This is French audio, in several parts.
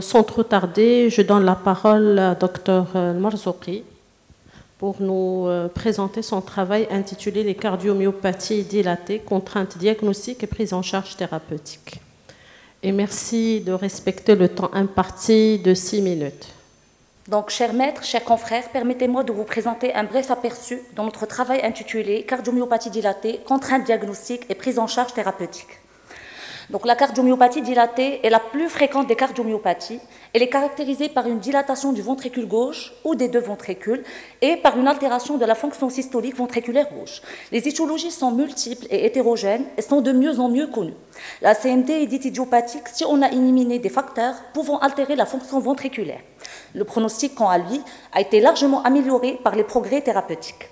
Sans trop tarder, je donne la parole à Dr Marzouki pour nous présenter son travail intitulé « Les cardiomyopathies dilatées, contraintes diagnostiques et prise en charge thérapeutique ». Et merci de respecter le temps imparti de 6 minutes. Donc, chers maîtres, chers confrères, permettez-moi de vous présenter un bref aperçu de notre travail intitulé « Cardiomyopathie dilatée, contraintes diagnostiques et prise en charge thérapeutique ». Donc, la cardiomyopathie dilatée est la plus fréquente des cardiomyopathies. Elle est caractérisée par une dilatation du ventricule gauche ou des deux ventricules et par une altération de la fonction systolique ventriculaire gauche. Les étiologies sont multiples et hétérogènes et sont de mieux en mieux connues. La CMD est dite idiopathique si on a éliminé des facteurs pouvant altérer la fonction ventriculaire. Le pronostic, quant à lui, a été largement amélioré par les progrès thérapeutiques.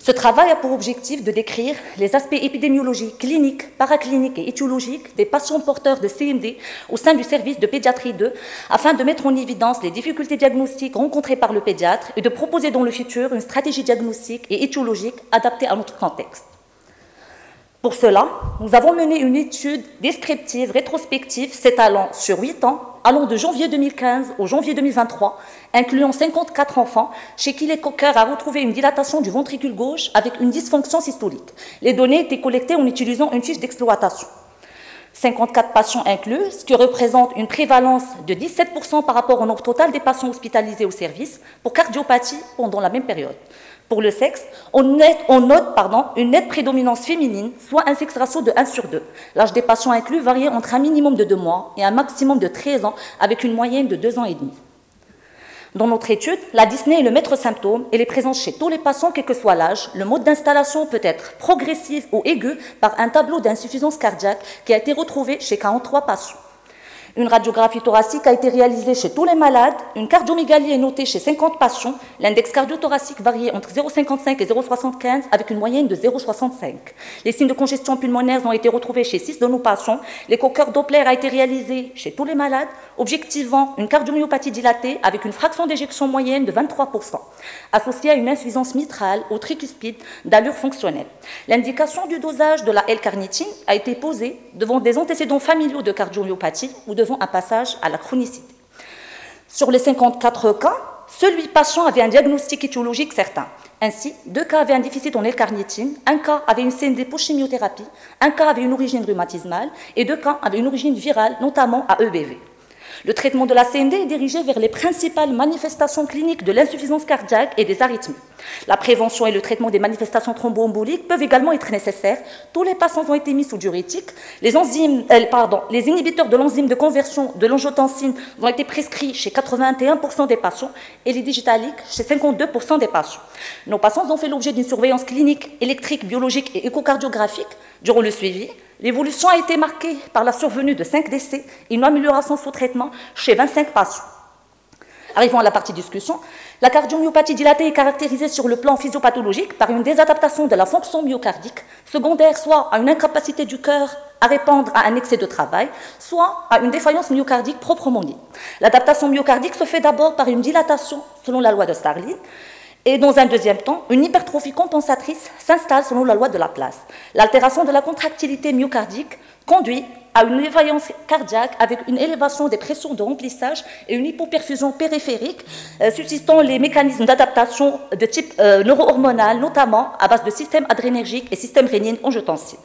Ce travail a pour objectif de décrire les aspects épidémiologiques, cliniques, paracliniques et étiologiques des patients porteurs de CMD au sein du service de pédiatrie 2 afin de mettre en évidence les difficultés diagnostiques rencontrées par le pédiatre et de proposer dans le futur une stratégie diagnostique et étiologique adaptée à notre contexte. Pour cela, nous avons mené une étude descriptive rétrospective s'étalant sur 8 ans, allant de janvier 2015 au janvier 2023, incluant 54 enfants, chez qui l'écoqueur a retrouvé une dilatation du ventricule gauche avec une dysfonction systolique. Les données étaient collectées en utilisant une fiche d'exploitation. 54 patients inclus, ce qui représente une prévalence de 17% par rapport au nombre total des patients hospitalisés au service pour cardiopathie pendant la même période. Pour le sexe, on note une nette prédominance féminine, soit un sexe ratio de 1 sur 2. L'âge des patients inclus variait entre un minimum de 2 mois et un maximum de 13 ans, avec une moyenne de 2 ans et demi. Dans notre étude, la dyspnée est le maître symptôme. Elle est présente chez tous les patients, quel que soit l'âge. Le mode d'installation peut être progressif ou aigu par un tableau d'insuffisance cardiaque qui a été retrouvé chez 43 patients. Une radiographie thoracique a été réalisée chez tous les malades. Une cardiomégalie est notée chez 50 patients. L'index cardiothoracique variait entre 0,55 et 0,75 avec une moyenne de 0,65. Les signes de congestion pulmonaire ont été retrouvés chez 6 de nos patients. L'écoqueur Doppler a été réalisé chez tous les malades, objectivant une cardiomyopathie dilatée avec une fraction d'éjection moyenne de 23%, associée à une insuffisance mitrale au tricuspide d'allure fonctionnelle. L'indication du dosage de la L-carnitine a été posée devant des antécédents familiaux de cardiomyopathie ou devant un passage à la chronicité. Sur les 54 cas, seul 8 patients avaient un diagnostic étiologique certain. Ainsi, 2 cas avaient un déficit en L-carnitine, 1 cas avait une CMD post-chimiothérapie, 1 cas avait une origine rhumatismale et 2 cas avaient une origine virale, notamment à EBV. Le traitement de la CMD est dirigé vers les principales manifestations cliniques de l'insuffisance cardiaque et des arythmies. La prévention et le traitement des manifestations thromboemboliques peuvent également être nécessaires. Tous les patients ont été mis sous diurétique. Les inhibiteurs de l'enzyme de conversion de l'angiotensine ont été prescrits chez 81% des patients et les digitaliques chez 52% des patients. Nos patients ont fait l'objet d'une surveillance clinique, électrique, biologique et échocardiographique durant le suivi. L'évolution a été marquée par la survenue de 5 décès et une amélioration sous traitement chez 25 patients. Arrivons à la partie discussion. La cardiomyopathie dilatée est caractérisée sur le plan physiopathologique par une désadaptation de la fonction myocardique, secondaire soit à une incapacité du cœur à répondre à un excès de travail, soit à une défaillance myocardique proprement dite. L'adaptation myocardique se fait d'abord par une dilatation selon la loi de Starling, et dans un deuxième temps, une hypertrophie compensatrice s'installe selon la loi de Laplace. L'altération de la contractilité myocardique conduit à une défaillance cardiaque avec une élévation des pressions de remplissage et une hypoperfusion périphérique, suscitant les mécanismes d'adaptation de type neuro-hormonal, notamment à base de système adrénergique et système rénine-angiotensine.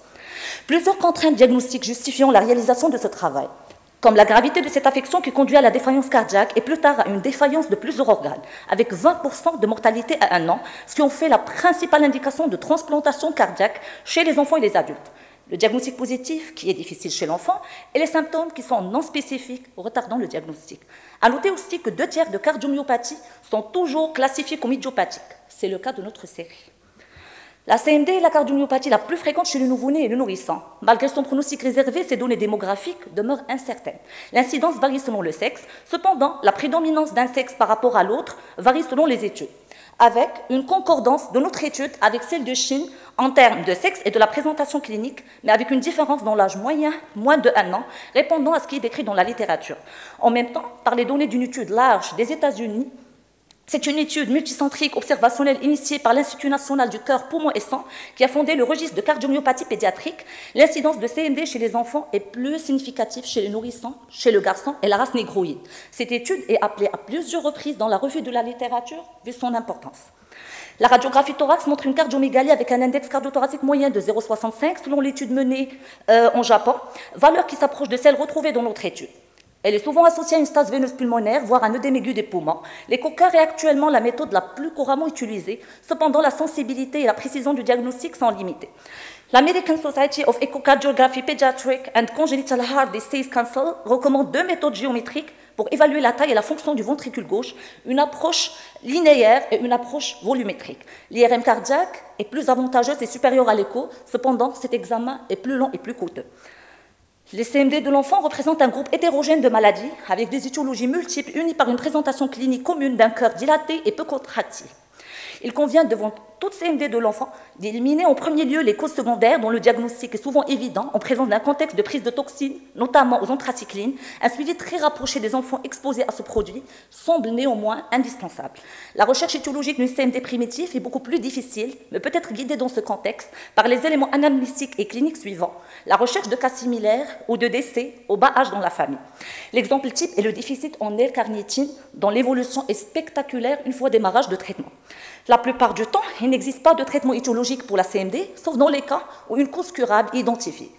Plusieurs contraintes diagnostiques justifiant la réalisation de ce travail, comme la gravité de cette affection qui conduit à la défaillance cardiaque et plus tard à une défaillance de plusieurs organes, avec 20% de mortalité à 1 an, ce qui en fait la principale indication de transplantation cardiaque chez les enfants et les adultes. Le diagnostic positif, qui est difficile chez l'enfant, et les symptômes qui sont non spécifiques, retardant le diagnostic. À noter aussi que 2 tiers de cardiomyopathie sont toujours classifiés comme idiopathiques. C'est le cas de notre série. La CMD est la cardiomyopathie la plus fréquente chez le nouveau-né et le nourrisson. Malgré son pronostic réservé, ces données démographiques demeurent incertaines. L'incidence varie selon le sexe. Cependant, la prédominance d'un sexe par rapport à l'autre varie selon les études, avec une concordance de notre étude avec celle de Chine en termes de sexe et de la présentation clinique, mais avec une différence dans l'âge moyen, moins de 1 an, répondant à ce qui est décrit dans la littérature. En même temps, par les données d'une étude large des États-Unis, C'est une étude multicentrique observationnelle initiée par l'Institut national du cœur, poumons et sang qui a fondé le registre de cardiomyopathie pédiatrique. L'incidence de CMD chez les enfants est plus significative chez les nourrissons, chez le garçon et la race négroïde. Cette étude est appelée à plusieurs reprises dans la revue de la littérature vu son importance. La radiographie thorax montre une cardiomégalie avec un index cardiothoracique moyen de 0,65 selon l'étude menée en Japon, valeur qui s'approche de celle retrouvée dans notre étude. Elle est souvent associée à une stase veineuse pulmonaire, voire un œdème aigu des poumons. L'échocar est actuellement la méthode la plus couramment utilisée. Cependant, la sensibilité et la précision du diagnostic sont limitées. L'American Society of Echocardiography Pediatric and Congenital Heart Disease Council recommande 2 méthodes géométriques pour évaluer la taille et la fonction du ventricule gauche, une approche linéaire et une approche volumétrique. L'IRM cardiaque est plus avantageuse et supérieure à l'écho, cependant cet examen est plus long et plus coûteux. Les CMD de l'enfant représentent un groupe hétérogène de maladies avec des étiologies multiples unies par une présentation clinique commune d'un cœur dilaté et peu contractile. Il convient devant toute CMD de l'enfant d'éliminer en premier lieu les causes secondaires dont le diagnostic est souvent évident en présence d'un contexte de prise de toxines, notamment aux anthracyclines. Un suivi très rapproché des enfants exposés à ce produit semble néanmoins indispensable. La recherche étiologique d'une CMD primitive est beaucoup plus difficile, mais peut être guidée dans ce contexte par les éléments anamnésiques et cliniques suivants, la recherche de cas similaires ou de décès au bas âge dans la famille. L'exemple type est le déficit en L-carnitine, dont l'évolution est spectaculaire une fois démarrage de traitement. La plupart du temps, il n'existe pas de traitement étiologique pour la CMD, sauf dans les cas où une cause curable est identifiée.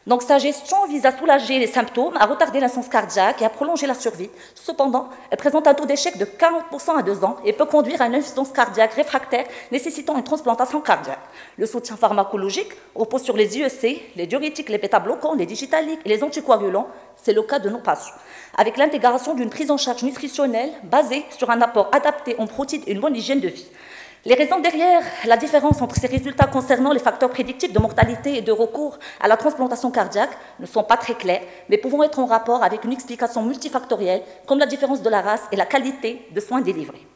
Donc sa gestion vise à soulager les symptômes, à retarder l'insuffisance cardiaque et à prolonger la survie. Cependant, elle présente un taux d'échec de 40% à 2 ans et peut conduire à une insuffisance cardiaque réfractaire nécessitant une transplantation cardiaque. Le soutien pharmacologique repose sur les IEC, les diurétiques, les bêta-bloquants, les digitaliques et les anticoagulants. C'est le cas de nos patients. Avec l'intégration d'une prise en charge nutritionnelle basée sur un apport adapté en protéines et une bonne hygiène de vie. Les raisons derrière la différence entre ces résultats concernant les facteurs prédictifs de mortalité et de recours à la transplantation cardiaque ne sont pas très clairs, mais pouvant être en rapport avec une explication multifactorielle, comme la différence de la race et la qualité de soins délivrés.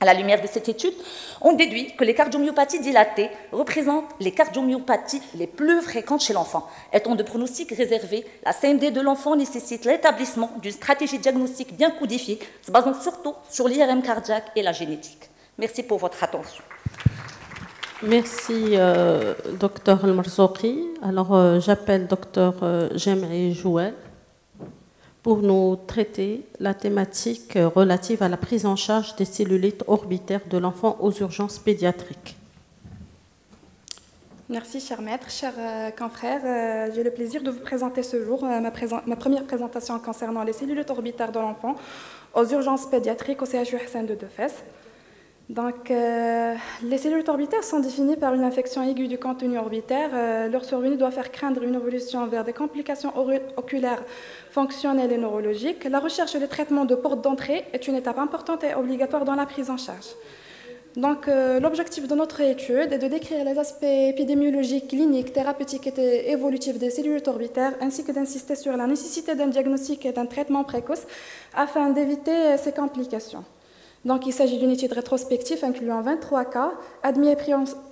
À la lumière de cette étude, on déduit que les cardiomyopathies dilatées représentent les cardiomyopathies les plus fréquentes chez l'enfant. Étant de pronostic réservé, la CMD de l'enfant nécessite l'établissement d'une stratégie diagnostique bien codifiée, se basant surtout sur l'IRM cardiaque et la génétique. Merci pour votre attention. Merci, Dr El-Marzouqi. Alors, j'appelle Dr Jem'i Jouel pour nous traiter la thématique relative à la prise en charge des cellulites orbitaires de l'enfant aux urgences pédiatriques. Merci, cher maître, chers confrères. J'ai le plaisir de vous présenter ce jour ma première présentation concernant les cellulites orbitaires de l'enfant aux urgences pédiatriques au CHU Hassan II de Fès. Donc, les cellules orbitaires sont définies par une infection aiguë du contenu orbitaire. Leur survenue doit faire craindre une évolution vers des complications oculaires, fonctionnelles et neurologiques. La recherche et le traitement de portes d'entrée est une étape importante et obligatoire dans la prise en charge. Donc, l'objectif de notre étude est de décrire les aspects épidémiologiques, cliniques, thérapeutiques et évolutifs des cellules orbitaires, ainsi que d'insister sur la nécessité d'un diagnostic et d'un traitement précoce afin d'éviter ces complications. Donc, il s'agit d'une étude rétrospective incluant 23 cas, admis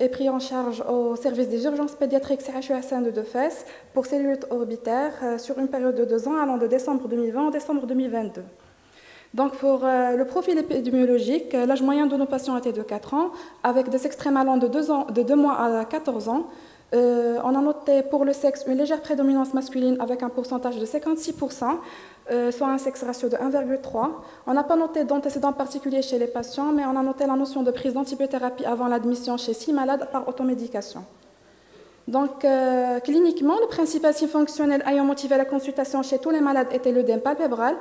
et pris en charge au service des urgences pédiatriques CHU Hassan II de Fès pour cellules orbitaires sur une période de 2 ans allant de décembre 2020 à décembre 2022. Donc, pour le profil épidémiologique, l'âge moyen de nos patients était de 4 ans, avec des extrêmes allant de 2 mois à 14 ans. On a noté pour le sexe une légère prédominance masculine avec un pourcentage de 56%, soit un sexe ratio de 1,3. On n'a pas noté d'antécédents particuliers chez les patients, mais on a noté la notion de prise d'antibiothérapie avant l'admission chez 6 malades par automédication. Donc, cliniquement, le principal signe fonctionnel ayant motivé la consultation chez tous les malades était l'œdème palpébral,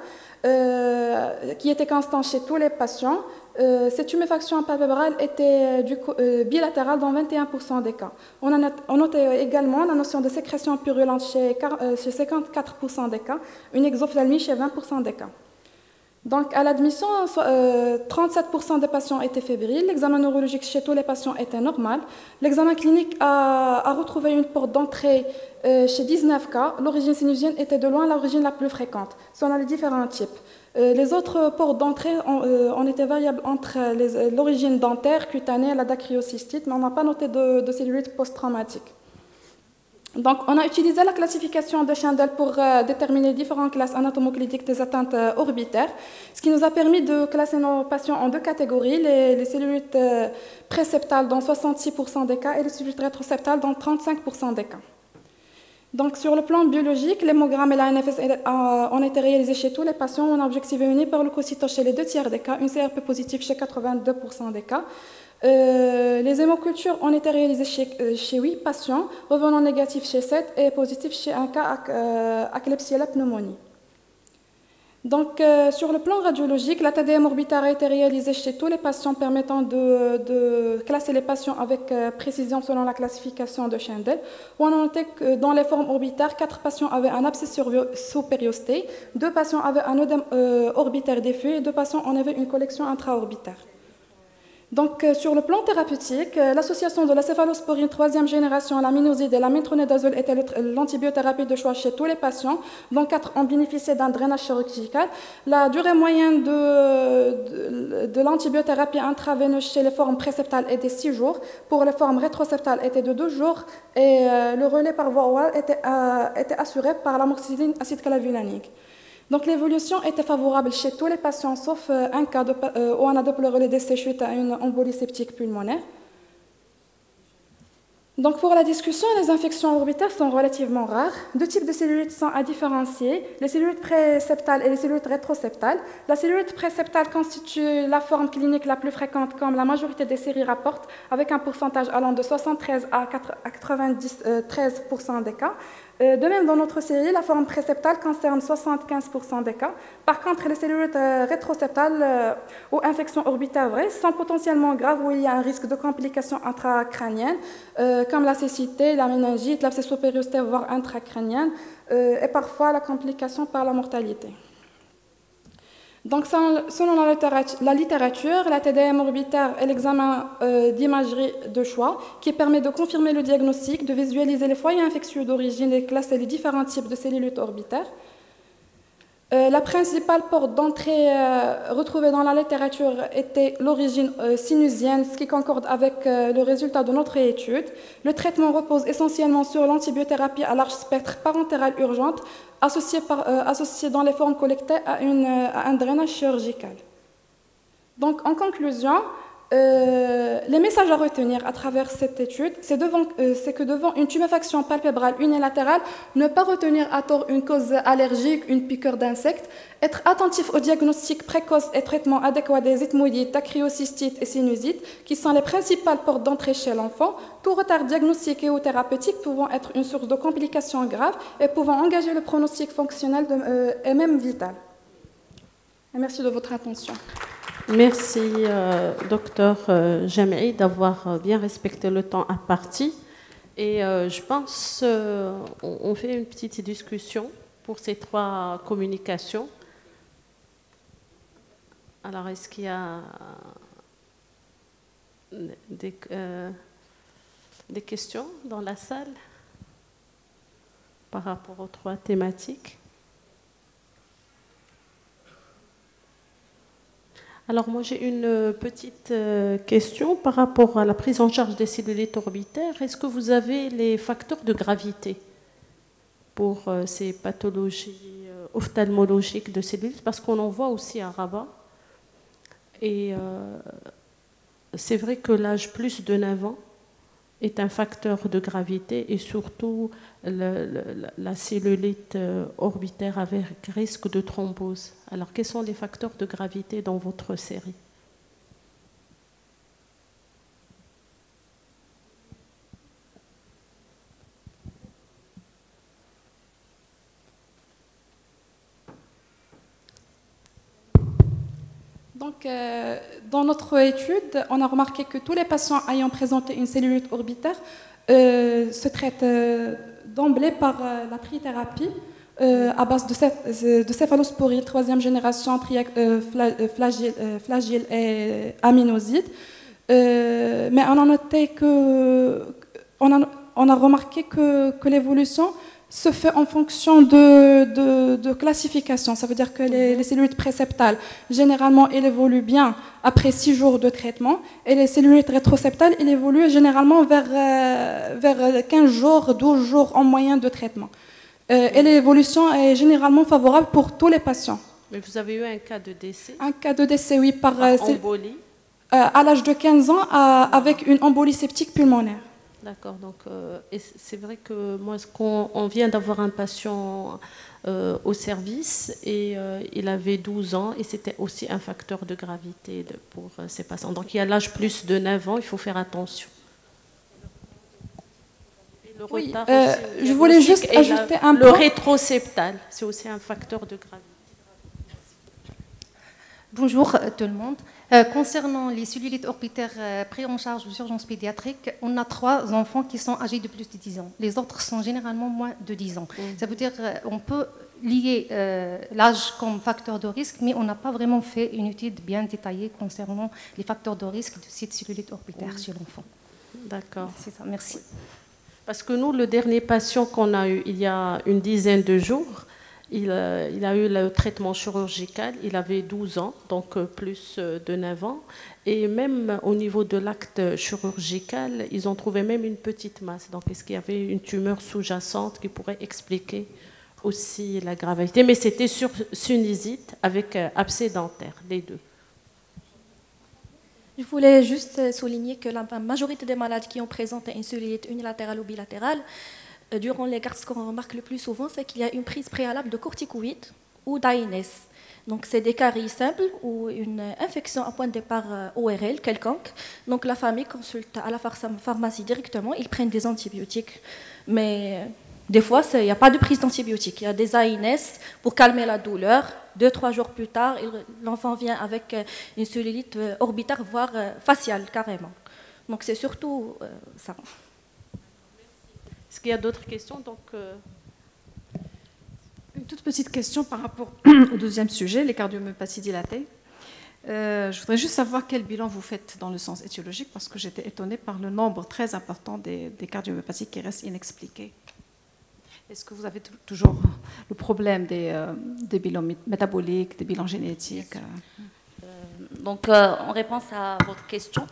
qui était constant chez tous les patients. Cette tuméfaction palpébrale était bilatérale dans 21% des cas. On notait également la notion de sécrétion purulente chez 54% des cas, une exophthalmie chez 20% des cas. Donc, à l'admission, 37% des patients étaient fébriles. L'examen neurologique chez tous les patients était normal. L'examen clinique a retrouvé une porte d'entrée chez 19 cas. L'origine sinusienne était de loin l'origine la plus fréquente, selon les différents types. Les autres portes d'entrée ont été variables entre l'origine dentaire, cutanée et la dacryocystite, mais on n'a pas noté de cellulite post-traumatique. Donc, on a utilisé la classification de Schendel pour déterminer différentes classes anatomoclidiques des atteintes orbitaires, ce qui nous a permis de classer nos patients en deux catégories, les cellulites préseptales dans 66% des cas et les cellulites rétroseptales dans 35% des cas. Donc, sur le plan biologique, l'hémogramme et la NFS ont été réalisés chez tous les patients. On a objectivé une hyperleucocytose chez les 2/3 des cas, une CRP positive chez 82% des cas. Les hémocultures ont été réalisées chez 8 patients, revenant négatifs chez 7 et positifs chez un cas à Klebsiella pneumonie. Donc, sur le plan radiologique, la TDM orbitaire a été réalisée chez tous les patients, permettant de classer les patients avec précision selon la classification de Schendel. On a noté que dans les formes orbitaires, 4 patients avaient un abcès sous périostée, 2 patients avaient un œdème orbitaire diffus et 2 patients en avaient une collection intraorbitaire. Donc, sur le plan thérapeutique, l'association de la céphalosporine 3e génération, la minoxidil et la métronidazole était l'antibiothérapie de choix chez tous les patients, dont 4 ont bénéficié d'un drainage chirurgical. La durée moyenne de l'antibiothérapie intraveineuse chez les formes préseptales était 6 jours, pour les formes rétroseptales était de 2 jours, et le relais par voie orale était assuré par l'amoxicilline acide clavulanique. Donc l'évolution était favorable chez tous les patients, sauf un cas où on a déploré le décès suite à une embolie septique pulmonaire. Donc pour la discussion, les infections orbitaires sont relativement rares. 2 types de cellulites sont à différencier, les cellulites préseptales et les cellulites rétroseptales. La cellulite préseptale constitue la forme clinique la plus fréquente, comme la majorité des séries rapportent, avec un pourcentage allant de 73 à 93% des cas. De même, dans notre série, la forme préseptale concerne 75% des cas. Par contre, les cellulites rétroseptales ou infections orbitaires vraies sont potentiellement graves, où il y a un risque de complications intracrâniennes, comme la cécité, la méningite, l'abcès sous-périostée, voire intracrânienne, et parfois la complication par la mortalité. Donc, selon la littérature, la TDM orbitaire est l'examen d'imagerie de choix qui permet de confirmer le diagnostic, de visualiser les foyers infectieux d'origine et de classer les différents types de cellulites orbitaires. La principale porte d'entrée retrouvée dans la littérature était l'origine sinusienne, ce qui concorde avec le résultat de notre étude. Le traitement repose essentiellement sur l'antibiothérapie à large spectre parentérale urgente, associée dans les formes collectées à un drainage chirurgical. Donc, en conclusion, les messages à retenir à travers cette étude, c'est que devant une tuméfaction palpébrale unilatérale, ne pas retenir à tort une cause allergique, une piqûre d'insecte, être attentif au diagnostic précoce et traitement adéquat des ethmoïdites, acryocystites et sinusites, qui sont les principales portes d'entrée chez l'enfant, tout retard diagnostique ou thérapeutique pouvant être une source de complications graves et pouvant engager le pronostic fonctionnel et même vital. Et merci de votre attention. Merci, docteur Jam'i, d'avoir bien respecté le temps imparti. Et je pense qu'on fait une petite discussion pour ces 3 communications. Alors, est-ce qu'il y a des questions dans la salle par rapport aux 3 thématiques? Alors moi j'ai une petite question par rapport à la prise en charge des cellulites orbitaires. Est-ce que vous avez les facteurs de gravité pour ces pathologies ophtalmologiques de cellulites? Parce qu'on en voit aussi à Rabat. Et c'est vrai que l'âge plus de 9 ans est un facteur de gravité et surtout la cellulite orbitaire avec risque de thrombose. Alors, quels sont les facteurs de gravité dans votre série? Donc, dans notre étude, on a remarqué que tous les patients ayant présenté une cellulite orbitaire se traitent d'emblée par la trithérapie à base de céphalosporine 3e génération, flagelle et aminoxidil. Mais on a remarqué que l'évolution se fait en fonction de classification. Ça veut dire que les cellulites préceptales, généralement, elles évoluent bien après 6 jours de traitement, et les cellulites rétroseptales, elles évoluent généralement vers 15 jours, 12 jours en moyenne de traitement. Et l'évolution est généralement favorable pour tous les patients. Mais vous avez eu un cas de décès? Un cas de décès, oui, par embolie? À l'âge de 15 ans, avec une embolie septique pulmonaire. D'accord, donc c'est vrai que moi, on vient d'avoir un patient au service et il avait 12 ans et c'était aussi un facteur de gravité pour ces patients. Donc il y a l'âge plus de 9 ans, il faut faire attention. Et le retard aussi, je voulais juste ajouter un point. Le rétroseptal, c'est aussi un facteur de gravité. Bonjour tout le monde. Concernant les cellulites orbitaires pris en charge aux urgences pédiatriques, on a 3 enfants qui sont âgés de plus de 10 ans. Les autres sont généralement moins de 10 ans. Ça veut dire qu'on peut lier l'âge comme facteur de risque, mais on n'a pas vraiment fait une étude bien détaillée concernant les facteurs de risque de cette cellulite orbitaire chez l'enfant. D'accord. C'est ça, merci. Parce que nous, le dernier patient qu'on a eu il y a une dizaine de jours, il a eu le traitement chirurgical, il avait 12 ans, donc plus de 9 ans. Et même au niveau de l'acte chirurgical, ils ont trouvé même une petite masse. Donc est-ce qu'il y avait une tumeur sous-jacente qui pourrait expliquer aussi la gravité? Mais c'était sur sinusite avec abcès dentaire, les deux. Je voulais juste souligner que la majorité des malades qui ont présenté une cellulite unilatérale ou bilatérale, durant les gardes, ce qu'on remarque le plus souvent, c'est qu'il y a une prise préalable de corticoïdes ou d'ANS. Donc, c'est des caries simples ou une infection à point de départ ORL quelconque. Donc, la famille consulte à la pharmacie directement, ils prennent des antibiotiques. Mais des fois, il n'y a pas de prise d'antibiotiques. Il y a des ANS pour calmer la douleur. 2-3 jours plus tard, l'enfant vient avec une cellulite orbitaire, voire faciale, carrément. Donc, c'est surtout ça. Est-ce qu'il y a d'autres questions? Une toute petite question par rapport au deuxième sujet, les cardiomyopathies dilatées. Je voudrais juste savoir quel bilan vous faites dans le sens étiologique, parce que j'étais étonnée par le nombre très important des cardiomyopathies qui restent inexpliquées. Est-ce que vous avez toujours le problème des bilans métaboliques, des bilans génétiques? Donc, en réponse à votre question,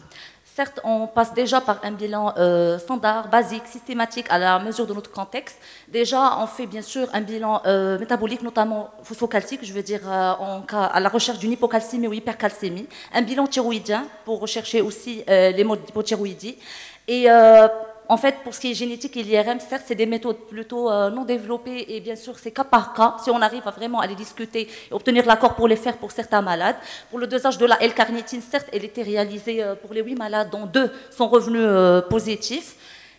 certes, on passe déjà par un bilan standard, basique, systématique à la mesure de notre contexte. Déjà, on fait bien sûr un bilan métabolique, notamment phosphocalcique, je veux dire à la recherche d'une hypocalcémie ou hypercalcémie. Un bilan thyroïdien pour rechercher aussi les modes d'hypothyroïdie. Et en fait, pour ce qui est génétique et l'IRM, certes, c'est des méthodes plutôt non développées et bien sûr, c'est cas par cas, si on arrive à vraiment à les discuter et obtenir l'accord pour les faire pour certains malades. Pour le dosage de la L-carnitine, certes, elle était réalisée pour les 8 malades, dont 2 sont revenus positifs.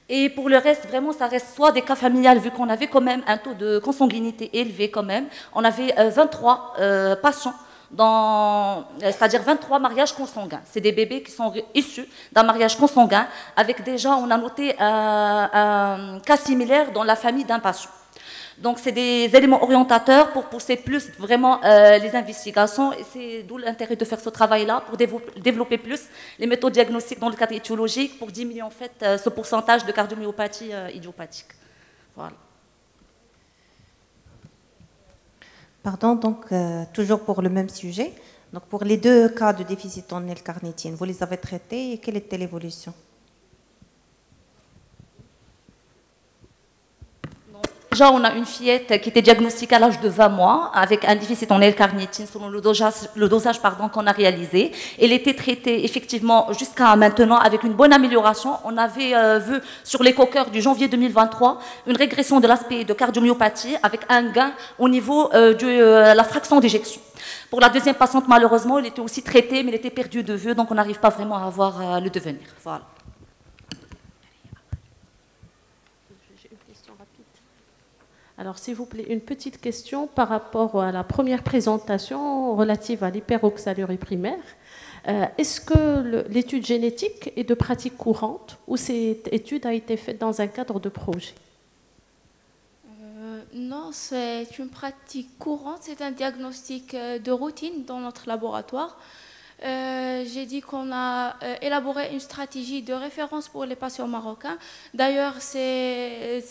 Et pour le reste, vraiment, ça reste soit des cas familiales, vu qu'on avait quand même un taux de consanguinité élevé quand même. On avait 23 patients, c'est-à-dire 23 mariages consanguins. C'est des bébés qui sont issus d'un mariage consanguin, avec déjà, on a noté un cas similaire dans la famille d'un patient. Donc, c'est des éléments orientateurs pour pousser plus vraiment les investigations, et c'est d'où l'intérêt de faire ce travail-là, pour développer plus les méthodes diagnostiques dans le cadre étiologique, pour diminuer en fait ce pourcentage de cardiomyopathie idiopathique. Voilà. Pardon, donc toujours pour le même sujet. Donc pour les 2 cas de déficit en L-carnitine, vous les avez traités et quelle était l'évolution? Déjà, on a une fillette qui était diagnostiquée à l'âge de 20 mois avec un déficit en L-carnitine selon le dosage qu'on a réalisé. Elle était traitée effectivement jusqu'à maintenant avec une bonne amélioration. On avait vu sur l'écho-cœur du janvier 2023 une régression de l'aspect de cardiomyopathie avec un gain au niveau de la fraction d'éjection. Pour la deuxième patiente, malheureusement, elle était aussi traitée, mais elle était perdue de vue, donc on n'arrive pas vraiment à voir le devenir. Voilà. Alors, s'il vous plaît, une petite question par rapport à la première présentation relative à l'hyperoxalurie primaire. Est-ce que l'étude génétique est de pratique courante ou cette étude a été faite dans un cadre de projet? Non, c'est une pratique courante, c'est un diagnostic de routine dans notre laboratoire. J'ai dit qu'on a élaboré une stratégie de référence pour les patients marocains. D'ailleurs, ces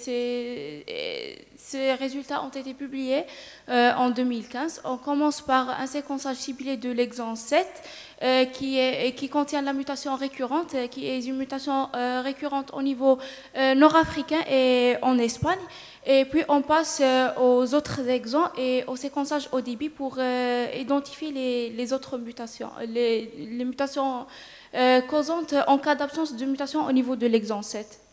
résultats ont été publiés en 2015. On commence par un séquençage ciblé de l'exon 7 qui contient la mutation récurrente, qui est une mutation récurrente au niveau nord-africain et en Espagne. Et puis on passe aux autres exons et au séquençage au débit pour identifier les autres mutations, les mutations causantes en cas d'absence de mutation au niveau de l'exon 7.